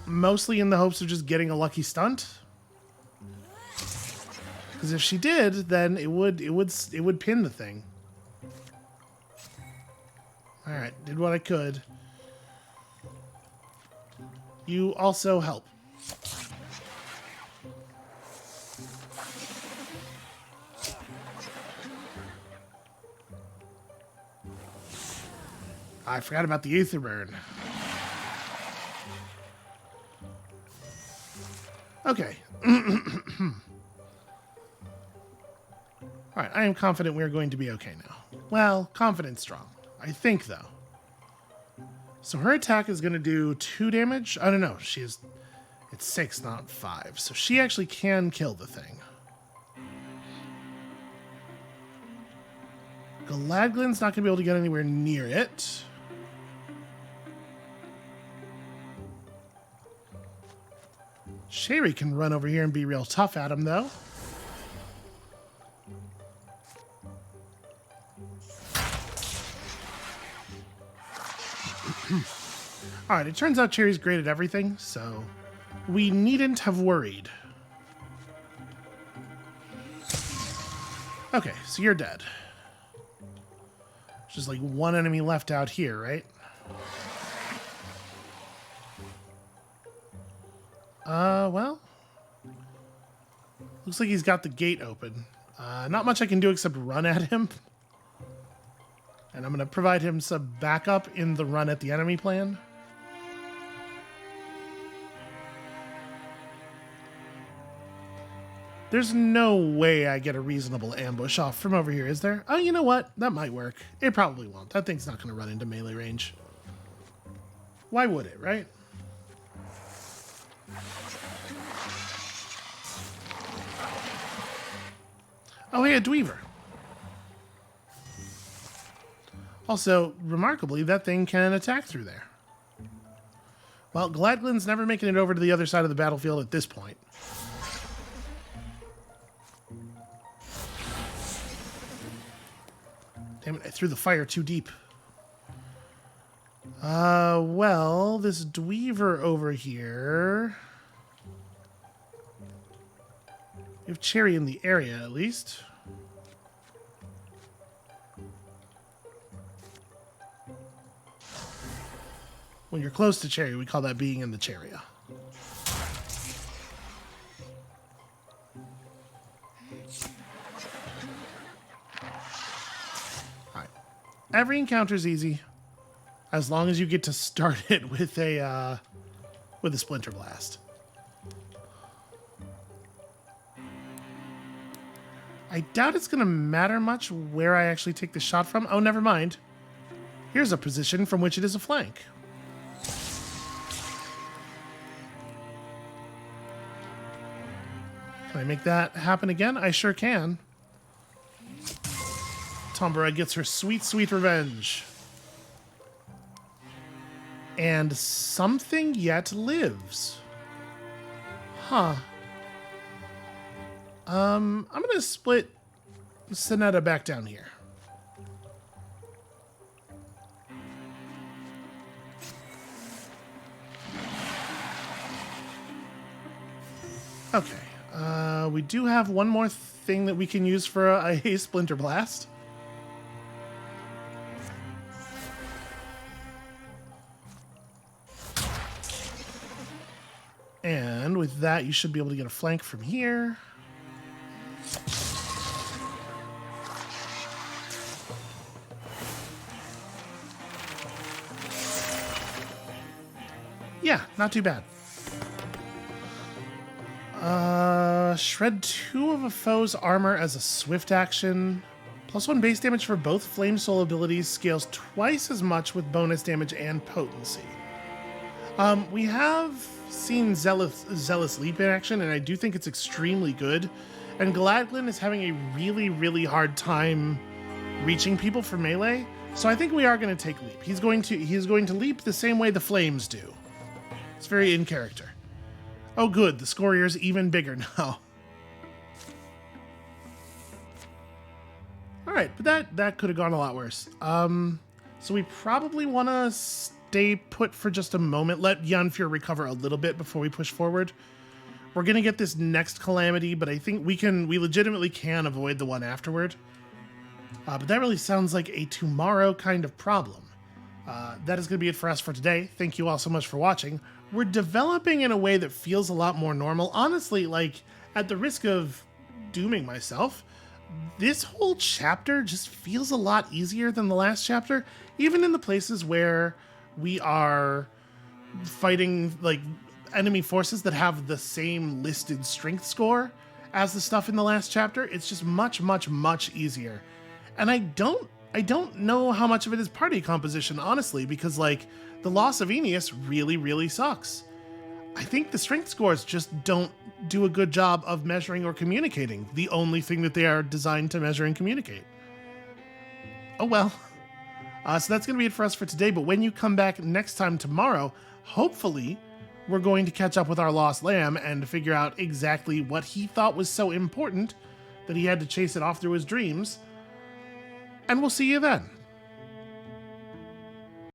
Mostly in the hopes of just getting a lucky stunt. Because if she did, then it would pin the thing. Alright, did what I could. You also help. I forgot about the Aether Burn. Okay. Alright, I am confident we're going to be okay now. Well, confident strong. I think, though. So her attack is going to do 2 damage? I don't know. It's 6, not 5. So she actually can kill the thing. Galadglin's not going to be able to get anywhere near it. Sherry can run over here and be real tough at him, though. Alright, it turns out Cherry's great at everything, so we needn't have worried. Okay, so you're dead. There's just like one enemy left out here, right? Well, Looks like he's got the gate open. Not much I can do except run at him. And I'm going to provide him some backup in the run at the enemy plan. There's no way I get a reasonable ambush off from over here, is there? Oh, you know what? That might work. It probably won't. That thing's not going to run into melee range. Why would it, right? Oh, hey, a Dweaver. Also, remarkably, that thing can attack through there. Well, Galadglin's never making it over to the other side of the battlefield at this point. Damn it, I threw the fire too deep. Well, this Dweaver over here... We have Cherry in the area, at least. When you're close to Cherry, we call that being in the Chariot. Alright. Every encounter's easy, as long as you get to start it with a Splinter Blast. I doubt it's going to matter much where I actually take the shot from. Oh, never mind. Here's a position from which it is a flank. Can I make that happen again? I sure can. Tombara gets her sweet, sweet revenge. And something yet lives. Huh. I'm going to split Sinetta back down here. Okay. We do have one more thing that we can use for a Splinter Blast. And with that, you should be able to get a flank from here. Yeah, not too bad. Shred 2 of a foe's armor as a swift action. +1 base damage for both Flame Soul abilities. Scales twice as much with bonus damage and potency. We have seen Zealous Leap in action, and I do think it's extremely good. And Galadglin is having a really, really hard time reaching people for melee. So I think we are going to take Leap. He's going to leap the same way the flames do. It's very in character. Oh good, the Scorier's even bigger now. Alright, but that could have gone a lot worse. So we probably want to stay put for just a moment. Let Yanfir recover a little bit before we push forward. We're going to get this next calamity, but I think we legitimately can avoid the one afterward. But that really sounds like a tomorrow kind of problem. That is going to be it for us for today. Thank you all so much for watching. We're developing in a way that feels a lot more normal. Honestly, like, at the risk of dooming myself, this whole chapter just feels a lot easier than the last chapter, even in the places where we are fighting, like, enemy forces that have the same listed strength score as the stuff in the last chapter. It's just much, much, much easier. And I don't know how much of it is party composition, honestly, because, like, the loss of Aeneas really, really sucks. I think the strength scores just don't do a good job of measuring or communicating the only thing that they are designed to measure and communicate. Oh well. So that's going to be it for us for today, but when you come back next time tomorrow, hopefully we're going to catch up with our lost lamb and figure out exactly what he thought was so important that he had to chase it off through his dreams. And we'll see you then.